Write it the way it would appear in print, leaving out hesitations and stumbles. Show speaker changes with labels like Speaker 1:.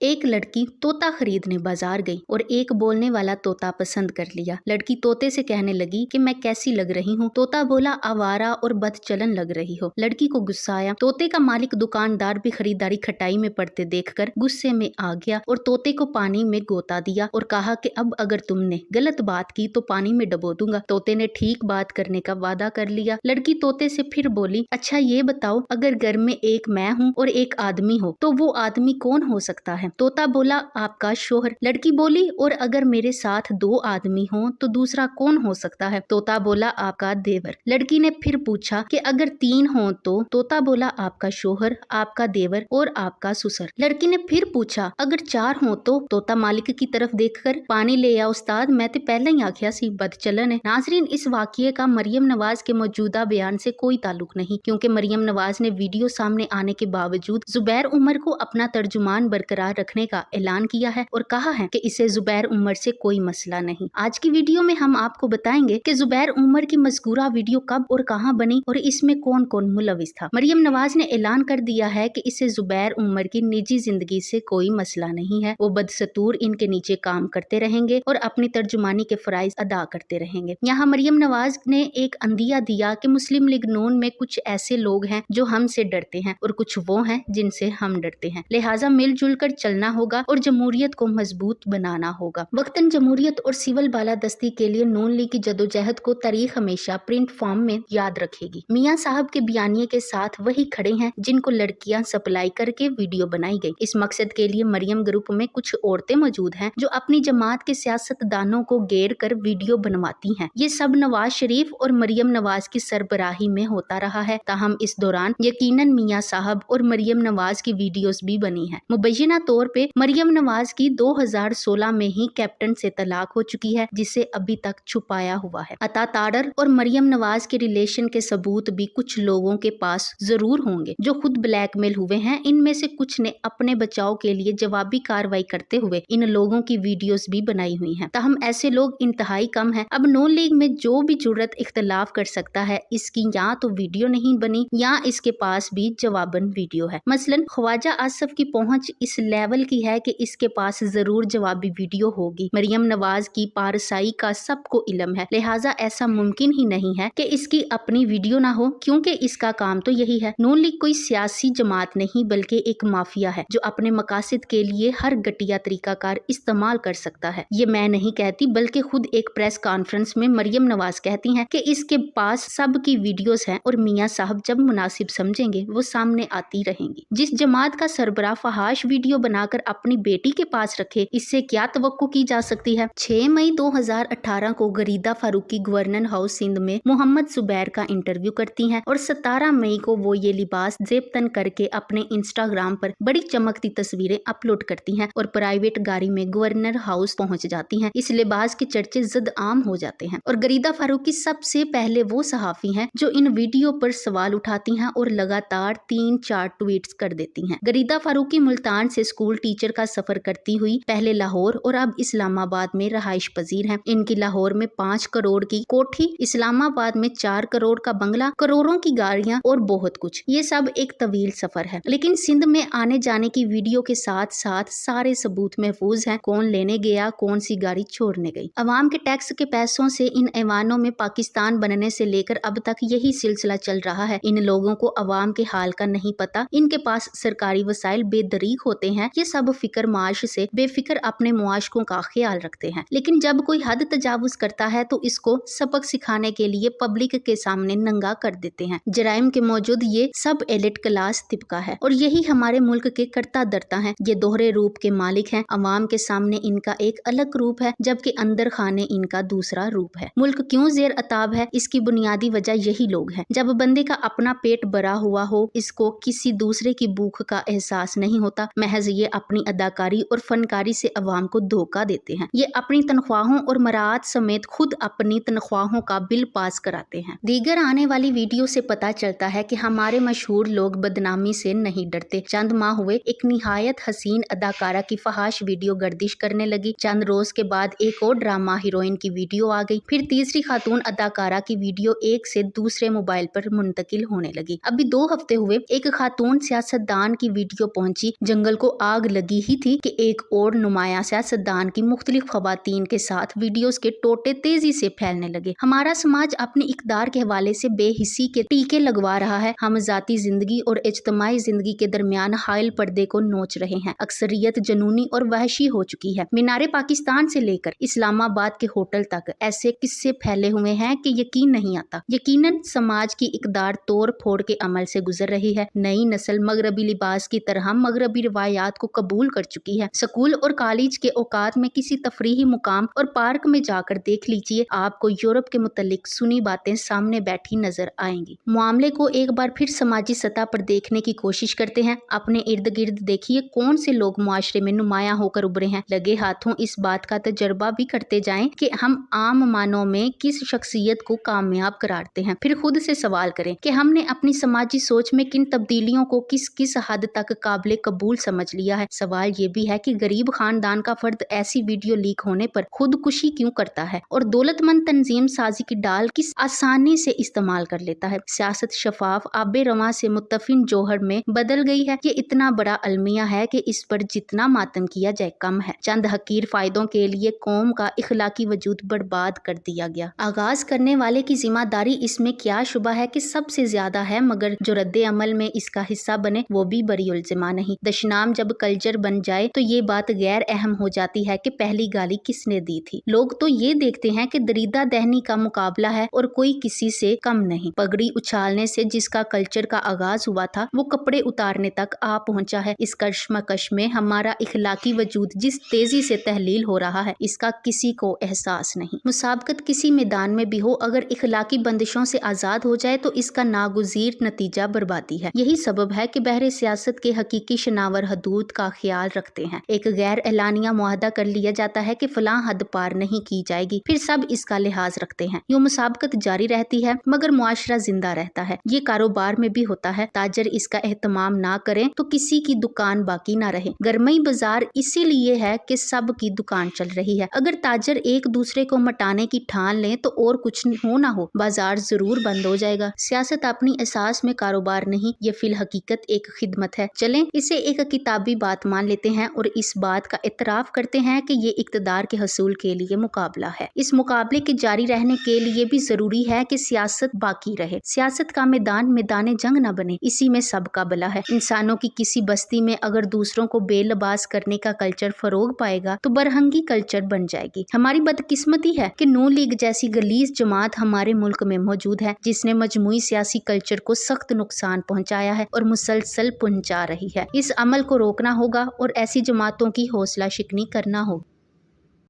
Speaker 1: एक लड़की तोता खरीदने बाजार गई और एक बोलने वाला तोता पसंद कर लिया। लड़की तोते से कहने लगी कि मैं कैसी लग रही हूँ। तोता बोला आवारा और बदचलन लग रही हो। लड़की को गुस्सा आया। तोते का मालिक दुकानदार भी खरीदारी खटाई में पड़ते देखकर गुस्से में आ गया और तोते को पानी में गोता दिया और कहा कि अब अगर तुमने गलत बात की तो पानी में डबो दूंगा। तोते ने ठीक बात करने का वादा कर लिया। लड़की तोते से फिर बोली, अच्छा ये बताओ, अगर घर में एक मैं हूँ और एक आदमी हो तो वो आदमी कौन हो सकता है? तोता बोला, आपका शोहर। लड़की बोली, और अगर मेरे साथ दो आदमी हों तो दूसरा कौन हो सकता है? तोता बोला, आपका देवर। लड़की ने फिर पूछा कि अगर तीन हों तो? तोता बोला, आपका शोहर, आपका देवर और आपका ससुर। लड़की ने फिर पूछा, अगर चार हों तो? तोता मालिक की तरफ देखकर, पानी ले आ उस्ताद, मैं तो पहले ही आखिया सी बदचलन है। नाजरीन, इस वाकये का मरियम नवाज के मौजूदा बयान से कोई ताल्लुक नहीं, क्योंकि मरियम नवाज ने वीडियो सामने आने के बावजूद जुबैर उमर को अपना तर्जुमान बरकरार रखने का ऐलान किया है और कहा है कि इसे जुबैर उमर से कोई मसला नहीं। आज की वीडियो में हम आपको बताएंगे कि जुबैर उमर की मज़कूरा वीडियो कब और कहां बनी और इसमें कौन कौन मुलविस था। मरियम नवाज ने ऐलान कर दिया है कि इसे जुबैर उमर की निजी जिंदगी से कोई मसला नहीं है। वो बदसतूर इनके नीचे काम करते रहेंगे और अपनी तर्जुमानी के फराइज अदा करते रहेंगे। यहाँ मरियम नवाज ने एक अंदिया दिया कि मुस्लिम लीग नून में कुछ ऐसे लोग हैं जो हमसे डरते हैं और कुछ वो हैं जिनसे हम डरते हैं, लिहाजा मिलजुल कर चलना होगा और जमहूरियत को मजबूत बनाना होगा। वक्तन जमहूरियत और सिविल बालादस्ती के लिए नून लीग की जदोजहद को तारीख हमेशा प्रिंट फॉर्म में याद रखेगी। मियां साहब के बयानिए के साथ वही खड़े हैं जिनको लड़कियां सप्लाई करके वीडियो बनाई गई। इस मकसद के लिए मरियम ग्रुप में कुछ औरतें मौजूद हैं जो अपनी जमात के सियासतदानों को घेर कर वीडियो बनवाती हैं। ये सब नवाज शरीफ और मरियम नवाज की सरबराही में होता रहा है। ताहम इस दौरान यकीनन मियां साहब और मरियम नवाज की वीडियोस भी बनी है। मुबैना तौर पे मरियम नवाज की 2016 में ही कैप्टन से तलाक हो चुकी है, जिसे अभी तक छुपाया हुआ है। अता ताडर और मरियम नवाज के रिलेशन के सबूत भी कुछ लोगों के पास जरूर होंगे जो खुद ब्लैकमेल हुए हैं। इनमें से कुछ ने अपने बचाव के लिए जवाबी कार्रवाई करते हुए इन लोगों की वीडियोस भी बनाई हुई हैं। ताहम ऐसे लोग इंतहाई कम है। अब नून लीग में जो भी जुर्रत इख्तलाफ कर सकता है, इसकी या तो वीडियो नहीं बनी या इसके पास भी जवाबन वीडियो है। मसलन ख्वाजा आसफ की पहुंच इस लेवल की है कि इसके पास जरूर जवाबी वीडियो होगी। मरियम नवाज की पारसाई का सबको इल्म है, लिहाजा ऐसा मुमकिन ही नहीं है कि इसकी अपनी वीडियो ना हो, क्योंकि इसका काम तो यही है। नून लीग कोई सियासी जमात नहीं बल्कि एक माफिया है जो अपने मकासद के लिए हर घटिया तरीकाकार इस्तेमाल कर सकता है। ये मैं नहीं कहती बल्कि खुद एक प्रेस कॉन्फ्रेंस में मरियम नवाज कहती हैं कि इसके पास सब की वीडियोस हैं और मियां साहब जब मुनासिब समझेंगे वो सामने आती रहेंगी। जिस जमात का सरबराह फहाश वीडियो बनाकर अपनी बेटी के पास रखे, इससे क्या तवक्को की जा सकती है। 6 मई 2018 को गरीदा फारूकी गवर्नर हाउस सिंध में मोहम्मद जुबैर का इंटरव्यू करती हैं और 17 मई को वो ये लिबास जेब तन करके अपने इंस्टाग्राम पर बड़ी चमकती तस्वीरें अपलोड करती हैं और प्राइवेट गाड़ी में गवर्नर हाउस पहुंच जाती हैं। इस लिबास के चर्चे जद आम हो जाते हैं और गरीदा फारूकी सबसे पहले वो सहाफी हैं जो इन वीडियो पर सवाल उठाती हैं और लगातार 3-4 ट्वीट्स कर देती हैं। गरीदा फारूकी मुल्तान से स्कूल टीचर का सफर करती हुई पहले लाहौर और अब इस्लामाबाद में रहाइश पजीर हैं। इनकी लाहौर में 5 करोड़ की कोठी, इस्लामाबाद में 4 करोड़ का बंगला, करोड़ों की गाड़ियां और बहुत कुछ। ये सब एक तवील सफर है, लेकिन सिंध में आने जाने की वीडियो के साथ साथ सारे सबूत महफूज हैं। कौन लेने गया, कौन सी गाड़ी छोड़ने गई। अवाम के टैक्स के पैसों से इन ऐवानों में पाकिस्तान बनने से लेकर अब तक यही सिलसिला चल रहा है। इन लोगों को अवाम के हाल का नहीं पता। इनके पास सरकारी वसाइल बेदरीक होते हैं। ये सब फिक्र माश से बेफिक्र अपने मुआशकों का ख्याल रखते हैं, लेकिन जब कोई हद तजावुज करता है तो इसको सबक सिखाने के लिए पब्लिक के सामने नंगा कर देते हैं। जराइम के मौजूद ये सब एलिट क्लास तिबका है और यही हमारे मुल्क के करता दरता है। ये दोहरे रूप के मालिक हैं। अवाम के सामने इनका एक अलग रूप है जबकि अंदर खाने इनका दूसरा रूप है। मुल्क क्यों जेर अताब है, इसकी बुनियादी वजह यही लोग हैं। जब बंदे का अपना पेट भरा हुआ हो, इसको किसी दूसरे की भूख का एहसास नहीं होता। महज ये अपनी अदाकारी और फनकारी से अवाम को धोखा देते हैं। ये अपनी तनख्वाहों और मराहत समेत खुद अपनी तनख्वाहों का बिल पास कराते हैं। दीगर आने वाली वीडियो से पता चलता है कि हमारे मशहूर लोग बदनामी से नहीं डरते। चंद माह हुए एक निहायत हसीन अदाकारा की फहाश वीडियो गर्दिश करने लगी। चंद रोज के बाद एक और ड्रामा हीरोइन की वीडियो आ गई। फिर तीसरी खातून अदाकारा की वीडियो एक से दूसरे मोबाइल पर मुंतकिल होने लगी। अभी 2 हफ्ते हुए एक खातून सियासतदान की वीडियो पहुंची। जंगल को आग लगी ही थी कि एक और नुमाया सियासतदान की मुख्तलिफ खवातीन के साथ वीडियोस के टोटे तेजी से फैलने लगे। हमारा समाज अपने इक़्तिदार के हवाले से बेहिसी के टीके लगवा रहा है। हम ज़ाती जिंदगी और इज्तिमाई जिंदगी के दरमियान हाइल पर्दे को नोच रहे हैं। अक्सरियत जनूनी और वहशी हो चुकी है। मीनारे पाकिस्तान से लेकर इस्लामाबाद के होटल तक ऐसे किस्से फैले हुए हैं कि यकीन नहीं आता। यकीनन समाज की इक़्तिदार तोड़ फोड़ के अमल से गुजर रही है। नई नस्ल मगरबी लिबास की तरह मगरबी रिवायात को कबूल कर चुकी है। स्कूल और कॉलेज के औकात में किसी तफरीही मुकाम और पार्क में जाकर देख लीजिए, आपको यूरोप के मुतल्लिक सुनी बातें सामने बैठी नजर आएंगी। मामले को एक बार फिर समाजी सतह पर देखने की कोशिश करते हैं। अपने इर्द गिर्द देखिए कौन से लोग मुआशरे में नुमाया होकर उभरे हैं। लगे हाथों इस बात का तजर्बा भी करते जाएं कि हम आम मानों में किस शख्सियत को कामयाब करारते हैं। फिर खुद से सवाल करें कि हमने अपनी समाजी सोच में किन तब्दीलियों को किस किस हद तक काबिल कबूल समझ लिया है। सवाल ये भी है कि गरीब खानदान का फर्द ऐसी वीडियो लीक होने पर खुदकुशी क्यों करता है और दौलतमंद तंजीम साजी की डाल किस आसानी से इस्तेमाल कर लेता है। सियासत शफाफ आबे रवां से मुत्तफिन जोहर में बदल गई है। ये इतना बड़ा अलमिया है कि इस पर जितना मातम किया जाए कम है। चंद हकीर फायदों के लिए कौम का इखलाकी वजूद बर्बाद कर दिया गया। आगाज करने वाले की जिम्मेदारी इसमें क्या शुबा है कि सबसे ज्यादा है, मगर जो रद्दे अमल में इसका हिस्सा बने वो भी बड़ी उलझमा नहीं। दशनाम जब कल्चर बन जाए तो ये बात गैर अहम हो जाती है कि पहली गाली किसने दी थी। लोग तो ये देखते हैं कि दरीदा दहनी का मुकाबला है और कोई किसी से कम नहीं। पगड़ी उछालने से जिसका कल्चर का आगाज हुआ था वो कपड़े उतारने तक आ पहुंचा है। इस कश्मकश में हमारा इखलाकी वजूद जिस तेजी से तहलील हो रहा है इसका किसी को एहसास नहीं। मुसाबकत किसी मैदान में भी हो, अगर इखलाकी बंदिशों से आजाद हो जाए तो इसका नागुज़ीर नतीजा बर्बादी है। यही सबब है कि बहरे सियासत के हकीकी शनावर हदूद का ख्याल रखते हैं। एक गैर एलानिया मुआहदा कर लिया जाता है कि फलां हद पार नहीं की जाएगी, फिर सब इसका लिहाज रखते हैं। यूं मुसाबकत जारी रहती है मगर मुआशरा जिंदा रहता है। ये कारोबार में भी होता है। ताजर इसका एहतमाम ना करें तो किसी की दुकान बाकी ना रहे। गरमई बाजार इसीलिए है कि सब की दुकान चल रही है। अगर ताजर एक दूसरे को मटाने की ठान लें तो और कुछ हो ना हो बाजार जरूर बंद हो जाएगा। सियासत अपनी एहसास में कारोबार नहीं, ये फिल हकीकत एक खिदमत है। चलें इसे एक किताबी बात मान लेते हैं और इस बात का इतराफ करते हैं कि ये इक्तदार के हसूल के लिए मुकाबला है। इस मुकाबले के जारी रहने के लिए भी जरूरी है कि सियासत बाकी रहे। सियासत का मैदान मैदान जंग न बने, इसी में सबका भला है। इंसानों की किसी बस्ती में अगर दूसरों को बेलबास करने का कल्चर फरोग पाएगा तो बरहंगी कल्चर बन जाएगी। हमारी बदकिस्मती है कि नून लीग जैसी गलीज जमात हमारे मुल्क में मौजूद है जिसने मजमूई सियासी कल्चर को सख्त नुकसान पहुंचाया है और मुसलसल पहुंचा रही है। इस अमल को रोकना होगा और ऐसी जमातों की हौसला शिकनी करना होगा।